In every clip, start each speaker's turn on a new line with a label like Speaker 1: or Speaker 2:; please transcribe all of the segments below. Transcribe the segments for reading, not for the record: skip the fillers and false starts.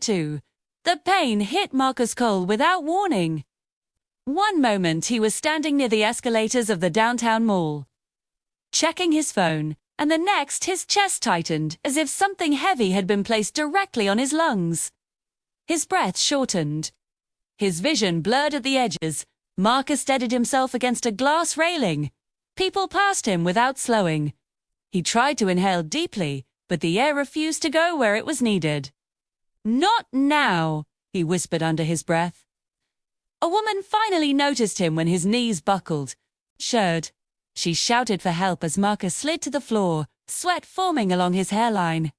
Speaker 1: too. The pain hit Marcus Cole without warning. One moment he was standing near the escalators of the downtown mall, checking his phone, and the next his chest tightened as if something heavy had been placed directly on his lungs. His breath shortened. His vision blurred at the edges. Marcus steadied himself against a glass railing. People passed him without slowing. He tried to inhale deeply, but the air refused to go where it was needed. "Not now," he whispered under his breath. A woman finally noticed him when his knees buckled. Shirred. She shouted for help as Marcus slid to the floor, sweat forming along his hairline.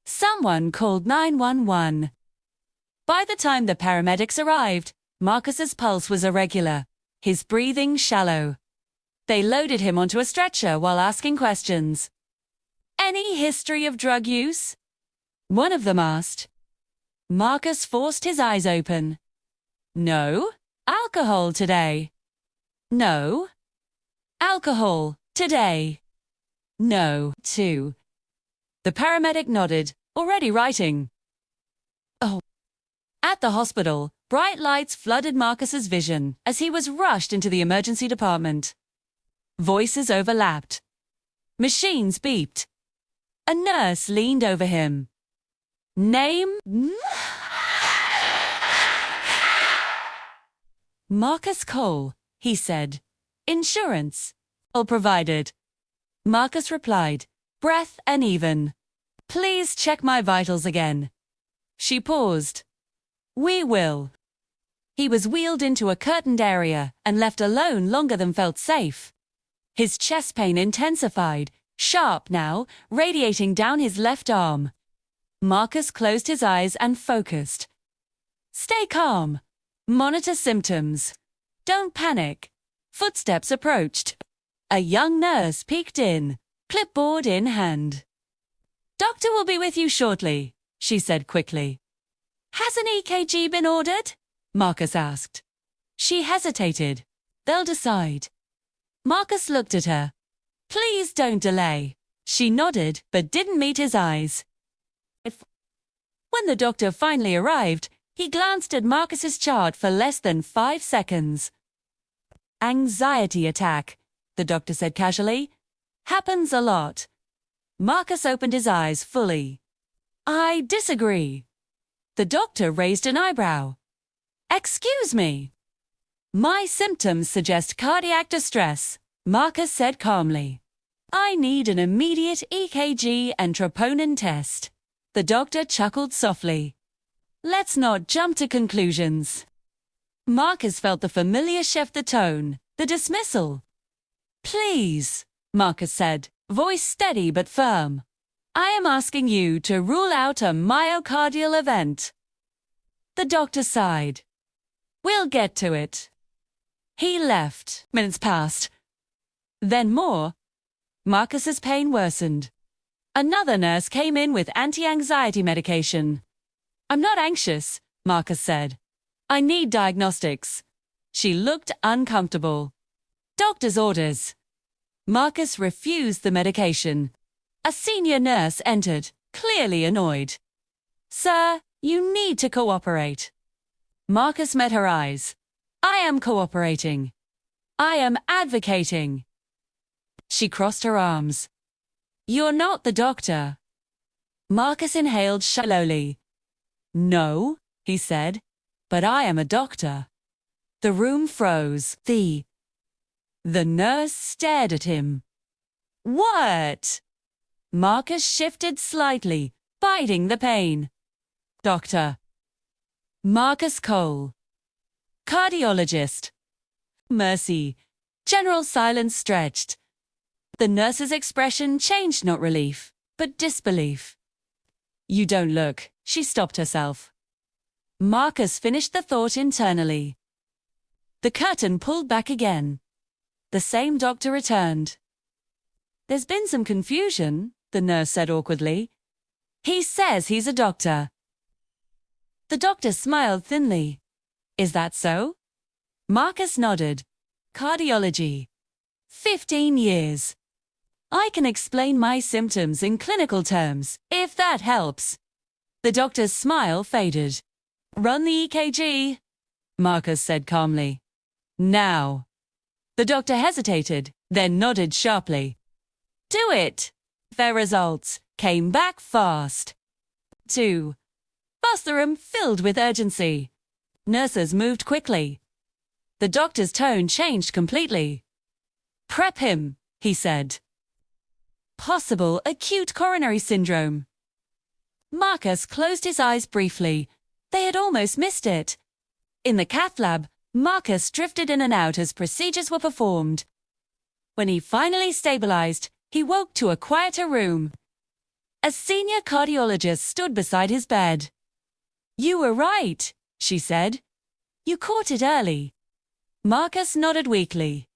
Speaker 1: Someone called 911. By the time the paramedics arrived, Marcus's pulse was irregular, his breathing shallow. They loaded him onto a stretcher while asking questions. "Any history of drug use?" one of them asked. Marcus forced his eyes open. "No. Alcohol today." "No." "Alcohol today." "No, too." The paramedic nodded, already writing. Oh. At the hospital, bright lights flooded Marcus's vision as he was rushed into the emergency department. Voices overlapped. Machines beeped. A nurse leaned over him. "Name?" "Marcus Cole," he said. "Insurance." "All provided." Marcus replied, breath uneven. "Please check my vitals again." She paused. "We will." He was wheeled into a curtained area and left alone longer than felt safe. His chest pain intensified, sharp now, radiating down his left arm. Marcus closed his eyes and focused. "Stay calm. Monitor symptoms. Don't panic." Footsteps approached. A young nurse peeked in, clipboard in hand. "Doctor will be with you shortly," she said quickly. "Has an EKG been ordered?" Marcus asked. She hesitated. "They'll decide." Marcus looked at her. "Please don't delay." She nodded, but didn't meet his eyes. When the doctor finally arrived, he glanced at Marcus's chart for less than 5 seconds. "Anxiety attack," the doctor said casually. "Happens a lot." Marcus opened his eyes fully. "I disagree." The doctor raised an eyebrow. "Excuse me." "My symptoms suggest cardiac distress," Marcus said calmly. "I need an immediate EKG and troponin test." The doctor chuckled softly. "Let's not jump to conclusions." Marcus felt the familiar shift, the tone, the dismissal. "Please," Marcus said, voice steady but firm. "I am asking you to rule out a myocardial event." The doctor sighed. "We'll get to it." He left. Minutes passed. Then more. Marcus's pain worsened. Another nurse came in with anti-anxiety medication. "I'm not anxious," Marcus said. "I need diagnostics." She looked uncomfortable. "Doctor's orders." Marcus refused the medication. A senior nurse entered, clearly annoyed. "Sir, you need to cooperate." Marcus met her eyes. "I am cooperating. I am advocating." She crossed her arms. "You're not the doctor." Marcus inhaled shallowly. "No," he said, "but I am a doctor." The room froze. The nurse stared at him. "What?" Marcus shifted slightly, biting the pain. "Doctor." "Marcus Cole. Cardiologist." Mercy. General silence stretched. The nurse's expression changed, not relief, but disbelief. "You don't look." She stopped herself. Marcus finished the thought internally. The curtain pulled back again. The same doctor returned. "There's been some confusion," the nurse said awkwardly. "He says he's a doctor." The doctor smiled thinly. "Is that so?" Marcus nodded. "Cardiology. 15 years. I can explain my symptoms in clinical terms, if that helps." The doctor's smile faded. "Run the EKG," Marcus said calmly. "Now." The doctor hesitated, then nodded sharply. "Do it." Their results came back fast. 2. The room filled with urgency. Nurses moved quickly. The doctor's tone changed completely. "Prep him," he said. Possible acute coronary syndrome. Marcus closed his eyes briefly. They had almost missed it. In the cath lab, Marcus drifted in and out as procedures were performed. When he finally stabilized, he woke to a quieter room. A senior cardiologist stood beside his bed. "You were right," she said. "You caught it early." Marcus nodded weakly.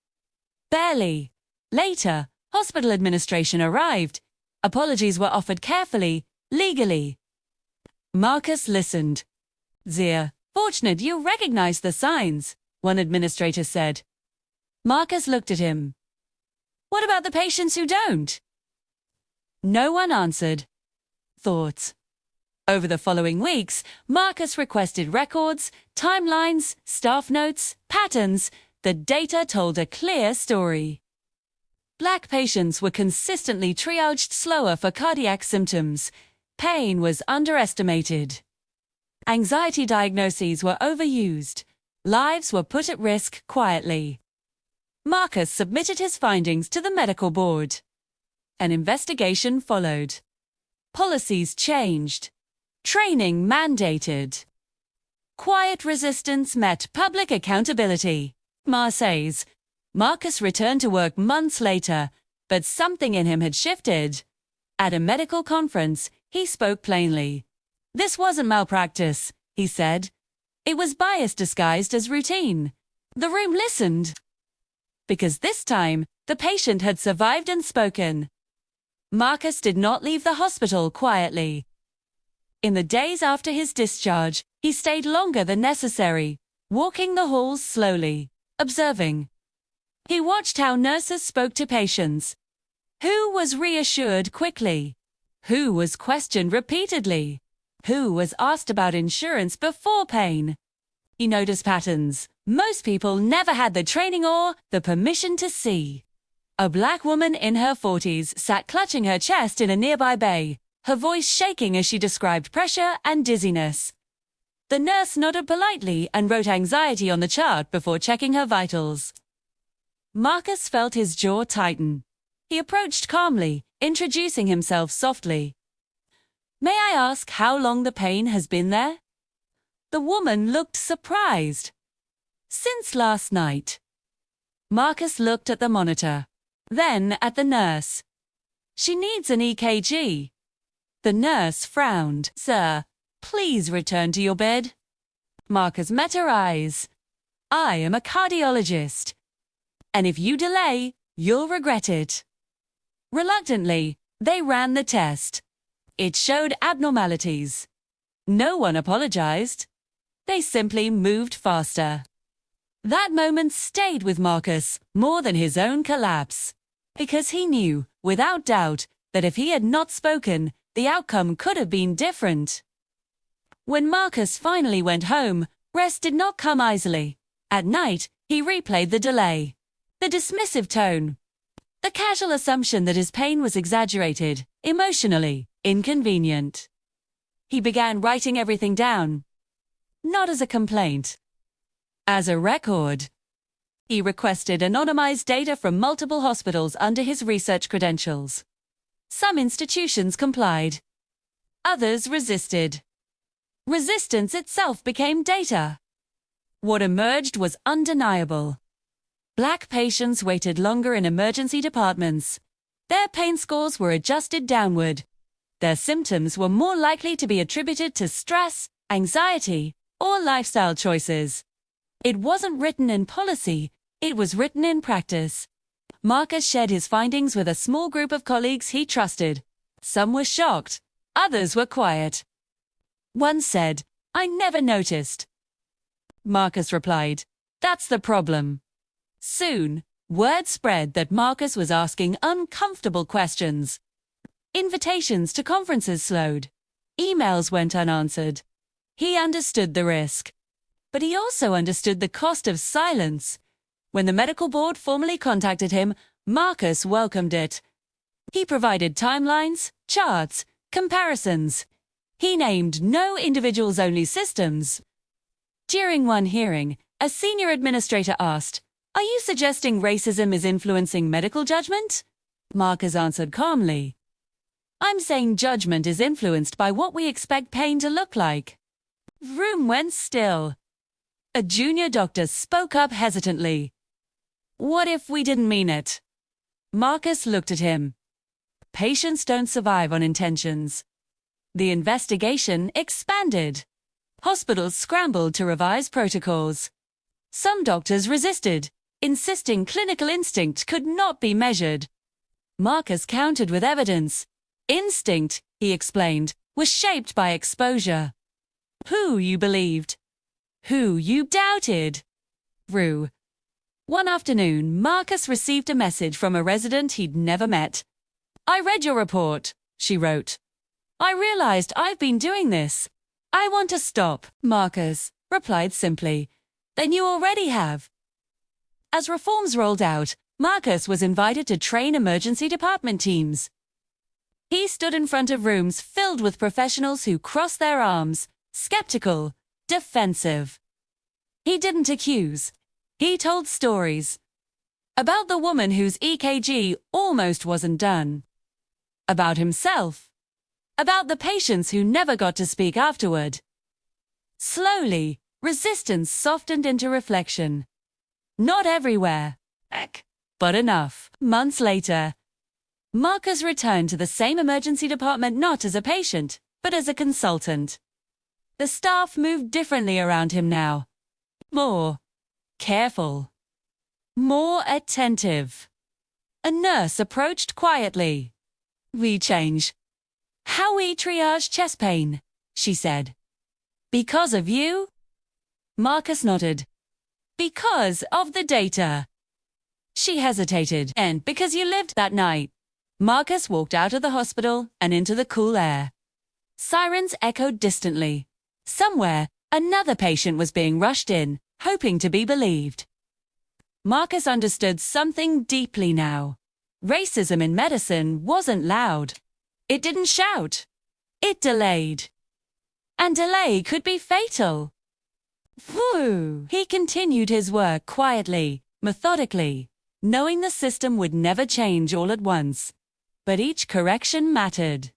Speaker 1: Barely. Later, hospital administration arrived. Apologies were offered carefully, legally. Marcus listened. "Zia, fortunate you recognized the signs," one administrator said. Marcus looked at him. "What about the patients who don't?" No one answered. Thoughts. Over the following weeks, Marcus requested records, timelines, staff notes, patterns. The data told a clear story. Black patients were consistently triaged slower for cardiac symptoms. Pain was underestimated. Anxiety diagnoses were overused. Lives were put at risk quietly. Marcus submitted his findings to the medical board. An investigation followed. Policies changed. Training mandated. Quiet resistance met public accountability. Marseilles. Marcus returned to work months later, but something in him had shifted. At a medical conference, he spoke plainly. "This wasn't malpractice," he said. "It was bias disguised as routine." The room listened. Because this time, the patient had survived and spoken. Marcus did not leave the hospital quietly. In the days after his discharge, he stayed longer than necessary, walking the halls slowly, observing. He watched how nurses spoke to patients. Who was reassured quickly? Who was questioned repeatedly? Who was asked about insurance before pain? He noticed patterns. Most people never had the training or the permission to see. A black woman in her 40s sat clutching her chest in a nearby bay, her voice shaking as she described pressure and dizziness. The nurse nodded politely and wrote anxiety on the chart before checking her vitals. Marcus felt his jaw tighten. He approached calmly, introducing himself softly. "May I ask how long the pain has been there?" The woman looked surprised. "Since last night." Marcus looked at the monitor, then at the nurse. "She needs an EKG." The nurse frowned. "Sir, please return to your bed." Marcus met her eyes. "I am a cardiologist. And if you delay, you'll regret it." Reluctantly, they ran the test. It showed abnormalities. No one apologized. They simply moved faster. That moment stayed with Marcus more than his own collapse. Because he knew, without doubt, that if he had not spoken, the outcome could have been different. When Marcus finally went home, rest did not come easily. At night, he replayed the delay. The dismissive tone. The casual assumption that his pain was exaggerated, emotionally inconvenient. He began writing everything down. Not as a complaint. As a record. He requested anonymized data from multiple hospitals under his research credentials. Some institutions complied. Others resisted. Resistance itself became data. What emerged was undeniable. Black patients waited longer in emergency departments. Their pain scores were adjusted downward. Their symptoms were more likely to be attributed to stress, anxiety, or lifestyle choices. It wasn't written in policy, it was written in practice. Marcus shared his findings with a small group of colleagues he trusted. Some were shocked, others were quiet. One said, "I never noticed." Marcus replied, "That's the problem." Soon, word spread that Marcus was asking uncomfortable questions. Invitations to conferences slowed. Emails went unanswered. He understood the risk. But he also understood the cost of silence. When the medical board formally contacted him, Marcus welcomed it. He provided timelines, charts, comparisons. He named no individuals-only systems. During one hearing, a senior administrator asked, "Are you suggesting racism is influencing medical judgment?" Marcus answered calmly, "I'm saying judgment is influenced by what we expect pain to look like." The room went still. A junior doctor spoke up hesitantly. "What if we didn't mean it?" Marcus looked at him. Patients don't survive on intentions. The investigation expanded. Hospitals scrambled to revise protocols. Some doctors resisted, insisting clinical instinct could not be measured. Marcus countered with evidence. Instinct, he explained, was shaped by exposure. Who you believed. Who you doubted. Rue. One afternoon, Marcus received a message from a resident he'd never met. "I read your report," she wrote. "I realized I've been doing this. I want to stop." Marcus replied simply, "Then you already have." As reforms rolled out, Marcus was invited to train emergency department teams. He stood in front of rooms filled with professionals who crossed their arms, skeptical, defensive. He didn't accuse. He told stories. About the woman whose EKG almost wasn't done. About himself. About the patients who never got to speak afterward. Slowly, resistance softened into reflection. Not everywhere, but enough. Months later, Marcus returned to the same emergency department not as a patient, but as a consultant. The staff moved differently around him now. More careful. More attentive. A nurse approached quietly. "We change how we triage chest pain," she said. "Because of you?" Marcus nodded. "Because of the data." She hesitated. "And because you lived that night." Marcus walked out of the hospital and into the cool air. Sirens echoed distantly. Somewhere, another patient was being rushed in, hoping to be believed. Marcus understood something deeply now. Racism in medicine wasn't loud. It didn't shout. It delayed. And delay could be fatal. Whew! He continued his work quietly, methodically, knowing the system would never change all at once. But each correction mattered.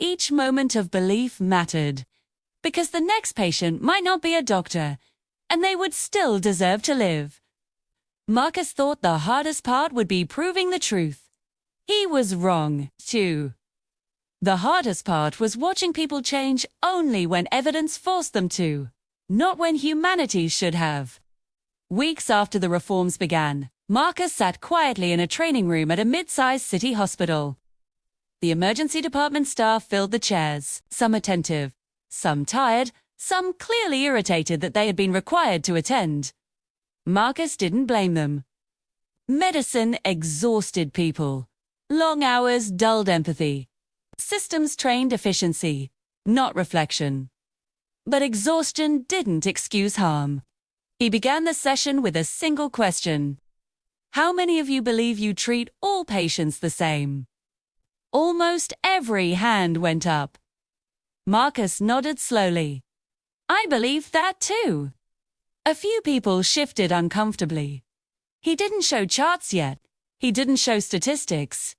Speaker 1: Each moment of belief mattered. Because the next patient might not be a doctor, and they would still deserve to live. Marcus thought the hardest part would be proving the truth. He was wrong, too. The hardest part was watching people change only when evidence forced them to, not when humanity should have. Weeks after the reforms began, Marcus sat quietly in a training room at a mid-sized city hospital. The emergency department staff filled the chairs, some attentive, some tired, some clearly irritated that they had been required to attend. Marcus didn't blame them. Medicine exhausted people. Long hours dulled empathy. Systems trained efficiency, not reflection. But exhaustion didn't excuse harm. He began the session with a single question. How many of you believe you treat all patients the same? Almost every hand went up. Marcus nodded slowly. I believe that too. A few people shifted uncomfortably. He didn't show charts yet. He didn't show statistics.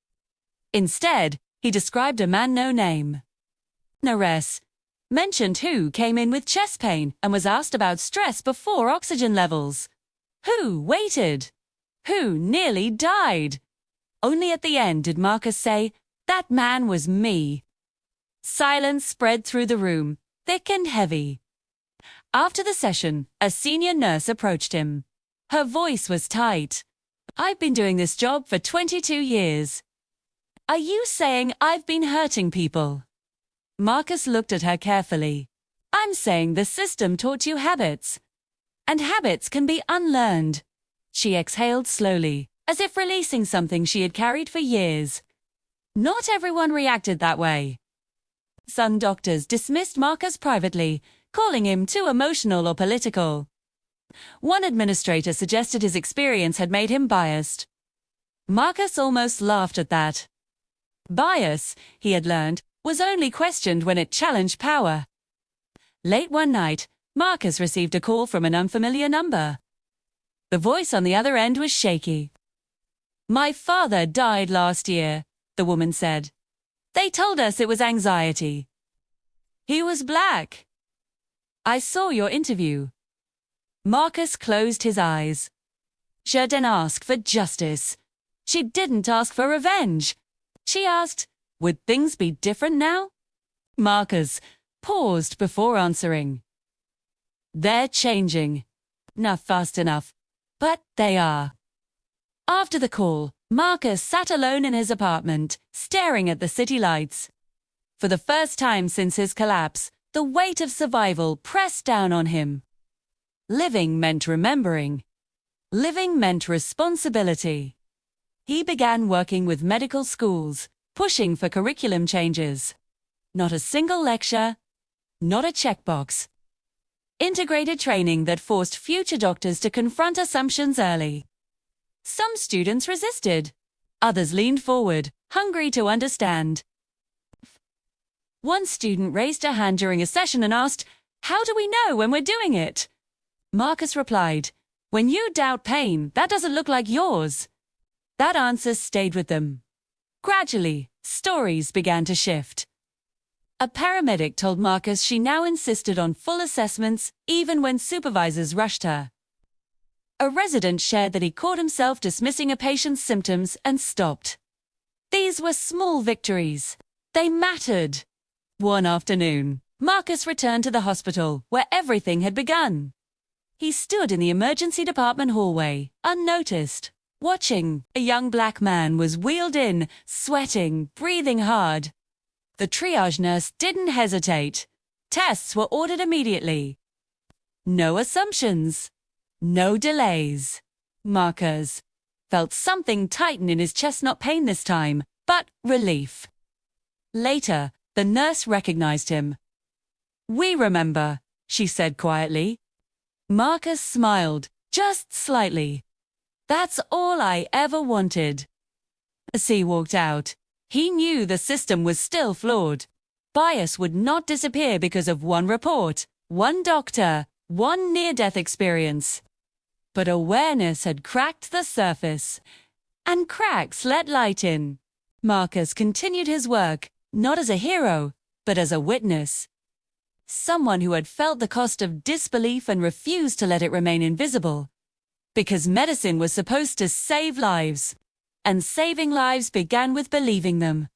Speaker 1: Instead, he described a man no name. Nares mentioned who came in with chest pain and was asked about stress before oxygen levels. Who waited? Who nearly died? Only at the end did Marcus say, "That man was me." Silence spread through the room, thick and heavy. After the session, a senior nurse approached him. Her voice was tight. "I've been doing this job for 22 years. Are you saying I've been hurting people?" Marcus looked at her carefully. "I'm saying the system taught you habits. And habits can be unlearned." She exhaled slowly, as if releasing something she had carried for years. Not everyone reacted that way. Some doctors dismissed Marcus privately, calling him too emotional or political. One administrator suggested his experience had made him biased. Marcus almost laughed at that. Bias, he had learned, was only questioned when it challenged power. Late one night, Marcus received a call from an unfamiliar number. The voice on the other end was shaky. "My father died last year," the woman said. "They told us it was anxiety. He was black. I saw your interview." Marcus closed his eyes. She didn't ask for justice. She didn't ask for revenge. She asked, would things be different now? Marcus paused before answering. "They're changing. Not fast enough, but they are." After the call, Marcus sat alone in his apartment, staring at the city lights. For the first time since his collapse, the weight of survival pressed down on him. Living meant remembering. Living meant responsibility. He began working with medical schools, pushing for curriculum changes. Not a single lecture, not a checkbox. Integrated training that forced future doctors to confront assumptions early. Some students resisted. Others leaned forward, hungry to understand. One student raised her hand during a session and asked, "How do we know when we're doing it?" Marcus replied, "When you doubt pain, that doesn't look like yours." That answer stayed with them. Gradually, stories began to shift. A paramedic told Marcus she now insisted on full assessments, even when supervisors rushed her. A resident shared that he caught himself dismissing a patient's symptoms and stopped. These were small victories. They mattered. One afternoon, Marcus returned to the hospital, where everything had begun. He stood in the emergency department hallway, unnoticed, watching. A young black man was wheeled in, sweating, breathing hard. The triage nurse didn't hesitate. Tests were ordered immediately. No assumptions. No delays. Marcus felt something tighten in his chest, not pain this time, but relief. Later, the nurse recognized him. "We remember," she said quietly. Marcus smiled, just slightly. "That's all I ever wanted." As he walked out, he knew the system was still flawed. Bias would not disappear because of one report, one doctor, one near-death experience. But awareness had cracked the surface, and cracks let light in. Marcus continued his work, not as a hero, but as a witness. Someone who had felt the cost of disbelief and refused to let it remain invisible. Because medicine was supposed to save lives, and saving lives began with believing them.